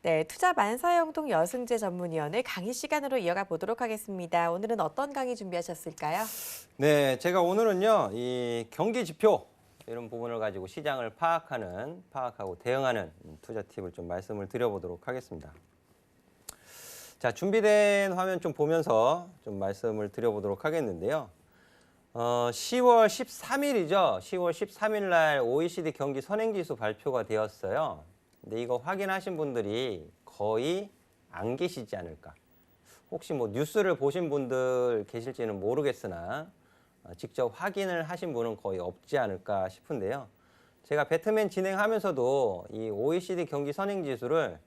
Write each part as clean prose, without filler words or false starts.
네, 투자 만사형통 여승제 전문위원회 강의 시간으로 이어가 보도록 하겠습니다. 오늘은 어떤 강의 준비하셨을까요? 네, 제가 오늘은요, 이 경기 지표 이런 부분을 가지고 시장을 파악하고 대응하는 투자 팁을 좀 말씀을 드려보도록 하겠습니다. 자, 준비된 화면 좀 보면서 좀 말씀을 드려보도록 하겠는데요. 10월 13일이죠. 10월 13일 날 OECD 경기 선행지수 발표가 되었어요. 근데 이거 확인하신 분들이 거의 안 계시지 않을까. 혹시 뭐 뉴스를 보신 분들 계실지는 모르겠으나 직접 확인을 하신 분은 거의 없지 않을까 싶은데요. 제가 배트맨 진행하면서도 이 OECD 경기 선행지수를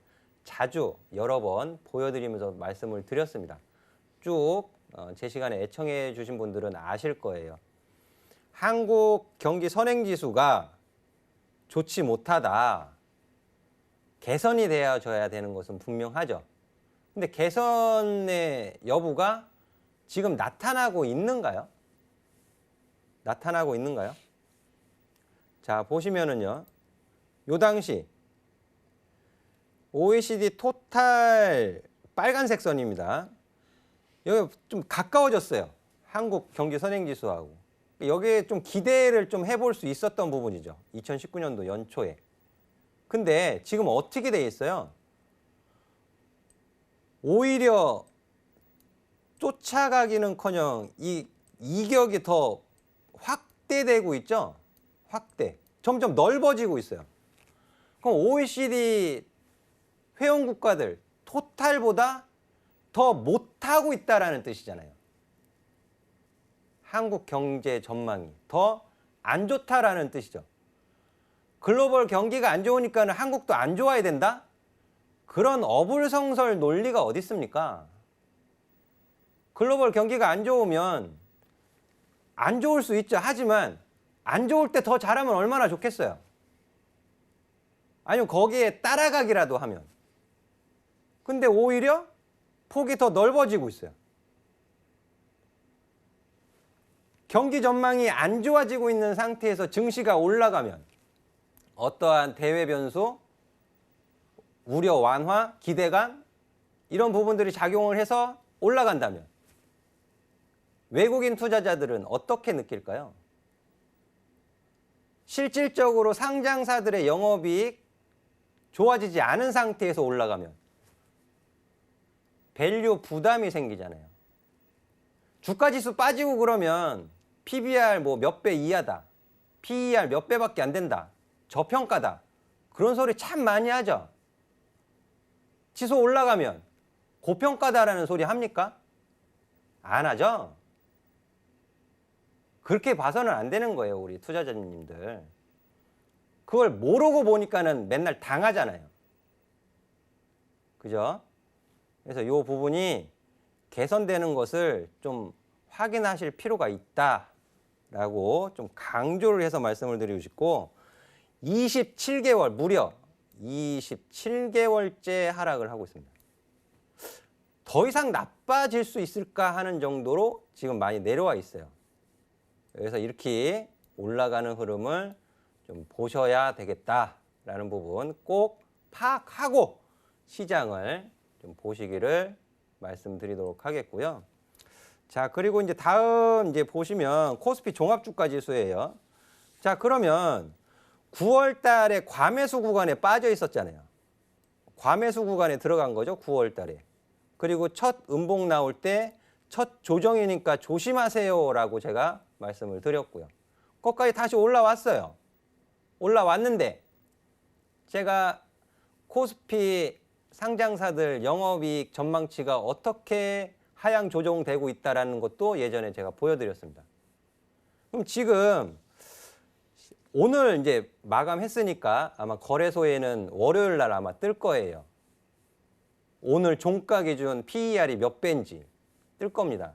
자주 여러 번 보여드리면서 말씀을 드렸습니다. 쭉 제 시간에 애청해 주신 분들은 아실 거예요. 한국 경기 선행지수가 좋지 못하다. 개선이 되어져야 되는 것은 분명하죠. 근데 개선의 여부가 지금 나타나고 있는가요? 나타나고 있는가요? 자, 보시면은요. 요 당시 OECD 토탈 빨간색 선입니다. 여기 좀 가까워졌어요. 한국 경기 선행지수하고. 여기에 좀 기대를 좀 해볼 수 있었던 부분이죠. 2019년도 연초에. 근데 지금 어떻게 돼 있어요? 오히려 쫓아가기는커녕 이 이격이 더 확대되고 있죠. 확대. 점점 넓어지고 있어요. 그럼 OECD 회원 국가들 토탈보다 더 못하고 있다라는 뜻이잖아요. 한국 경제 전망이 더 안 좋다라는 뜻이죠. 글로벌 경기가 안 좋으니까는 한국도 안 좋아야 된다? 그런 어불성설 논리가 어디 있습니까? 글로벌 경기가 안 좋으면 안 좋을 수 있죠. 하지만 안 좋을 때 더 잘하면 얼마나 좋겠어요. 아니면 거기에 따라가기라도 하면. 근데 오히려 폭이 더 넓어지고 있어요. 경기 전망이 안 좋아지고 있는 상태에서 증시가 올라가면 어떠한 대외 변수, 우려 완화, 기대감 이런 부분들이 작용을 해서 올라간다면 외국인 투자자들은 어떻게 느낄까요? 실질적으로 상장사들의 영업이익 좋아지지 않은 상태에서 올라가면 밸류 부담이 생기잖아요. 주가지수 빠지고 그러면 PBR 뭐 몇 배 이하다. PER 몇 배밖에 안 된다. 저평가다. 그런 소리 참 많이 하죠. 지수 올라가면 고평가다라는 소리 합니까? 안 하죠. 그렇게 봐서는 안 되는 거예요, 우리 투자자님들. 그걸 모르고 보니까는 맨날 당하잖아요. 그죠? 그래서 이 부분이 개선되는 것을 좀 확인하실 필요가 있다라고 좀 강조를 해서 말씀을 드리고 싶고 27개월, 무려 27개월째 하락을 하고 있습니다. 더 이상 나빠질 수 있을까 하는 정도로 지금 많이 내려와 있어요. 그래서 이렇게 올라가는 흐름을 좀 보셔야 되겠다라는 부분 꼭 파악하고 시장을 좀 보시기를 말씀드리도록 하겠고요. 자, 그리고 이제 다음 이제 보시면 코스피 종합주가 지수예요. 자, 그러면 9월 달에 과매수 구간에 빠져 있었잖아요. 과매수 구간에 들어간 거죠, 9월 달에. 그리고 첫 음봉 나올 때 첫 조정이니까 조심하세요라고 제가 말씀을 드렸고요. 거기까지 다시 올라왔어요. 올라왔는데 제가 코스피 상장사들 영업이익 전망치가 어떻게 하향 조정되고 있다는 것도 예전에 제가 보여드렸습니다. 그럼 지금 오늘 이제 마감했으니까 아마 거래소에는 월요일 날 아마 뜰 거예요. 오늘 종가 기준 PER이 몇 배인지 뜰 겁니다.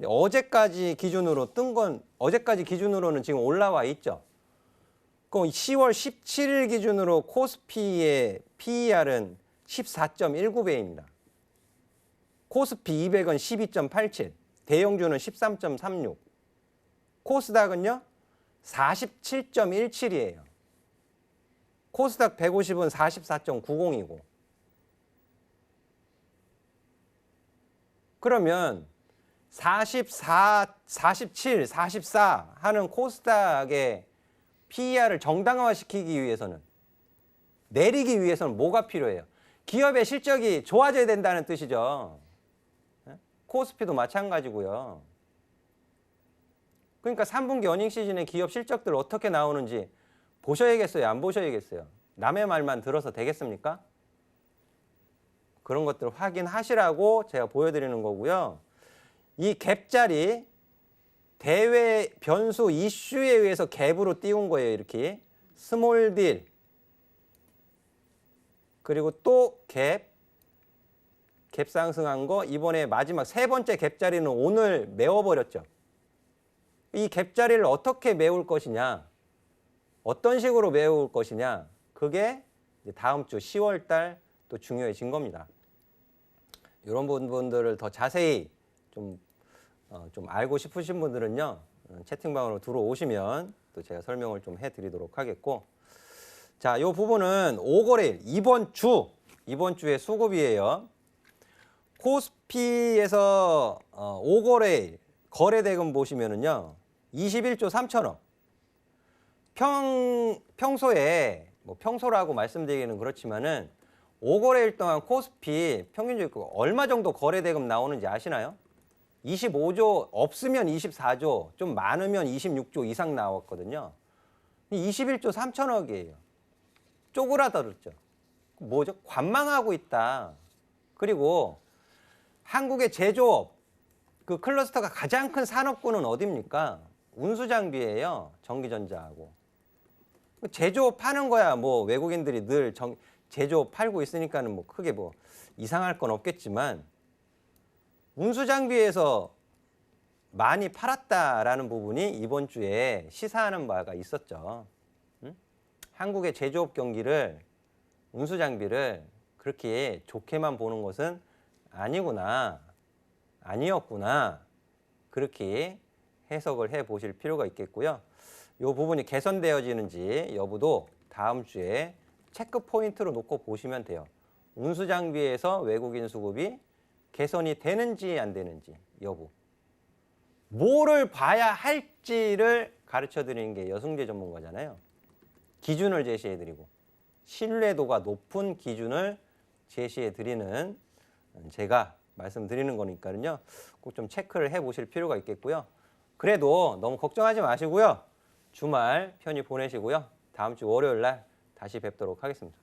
어제까지 기준으로 뜬 건 어제까지 기준으로는 지금 올라와 있죠. 그럼 10월 17일 기준으로 코스피의 PER은 14.19배입니다. 코스피 200은 12.87, 대형주는 13.36, 코스닥은요 47.17이에요. 코스닥 150은 44.90이고 그러면 44, 47, 44 하는 코스닥의 PER을 정당화시키기 위해서는, 내리기 위해서는 뭐가 필요해요? 기업의 실적이 좋아져야 된다는 뜻이죠. 코스피도 마찬가지고요. 그러니까 3분기 어닝 시즌에 기업 실적들 어떻게 나오는지 보셔야겠어요? 안 보셔야겠어요? 남의 말만 들어서 되겠습니까? 그런 것들 확인하시라고 제가 보여드리는 거고요. 이 갭자리, 대외 변수 이슈에 의해서 갭으로 띄운 거예요. 이렇게 스몰 딜, 그리고 또 갭 상승한 거, 이번에 마지막 세 번째 갭자리는 오늘 메워버렸죠. 이 갭자리를 어떻게 메울 것이냐, 어떤 식으로 메울 것이냐, 그게 이제 다음 주 10월 달 또 중요해진 겁니다. 이런 부분들을 더 자세히 좀 알고 싶으신 분들은요, 채팅방으로 들어오시면 또 제가 설명을 좀 해드리도록 하겠고, 자, 이 부분은 5거래일 이번 주의 수급이에요. 코스피에서 5거래일 거래대금 보시면은요, 21조 3천억. 평소에 뭐 평소라고 말씀드리기는 그렇지만은 5거래일 동안 코스피 평균적으로 얼마 정도 거래대금 나오는지 아시나요? 25조, 없으면 24조, 좀 많으면 26조 이상 나왔거든요. 21조 3천억이에요. 쪼그라들었죠. 뭐죠? 관망하고 있다. 그리고 한국의 제조업, 그 클러스터가 가장 큰 산업군은 어디입니까? 운수장비예요. 전기전자하고. 제조업 하는 거야. 뭐 외국인들이 늘 제조업 팔고 있으니까는 뭐 크게 뭐 이상할 건 없겠지만, 운수장비에서 많이 팔았다라는 부분이 이번 주에 시사하는 바가 있었죠. 응? 한국의 제조업 경기를, 운수장비를 그렇게 좋게만 보는 것은 아니었구나. 그렇게 해석을 해 보실 필요가 있겠고요. 이 부분이 개선되어지는지 여부도 다음 주에 체크 포인트로 놓고 보시면 돼요. 운수장비에서 외국인 수급이 개선이 되는지 안 되는지 여부. 뭐를 봐야 할지를 가르쳐 드리는 게 여승재 전문가잖아요. 기준을 제시해 드리고 신뢰도가 높은 기준을 제시해 드리는 제가 말씀드리는 거니까요. 꼭 좀 체크를 해 보실 필요가 있겠고요. 그래도 너무 걱정하지 마시고요. 주말 편히 보내시고요. 다음 주 월요일 날 다시 뵙도록 하겠습니다.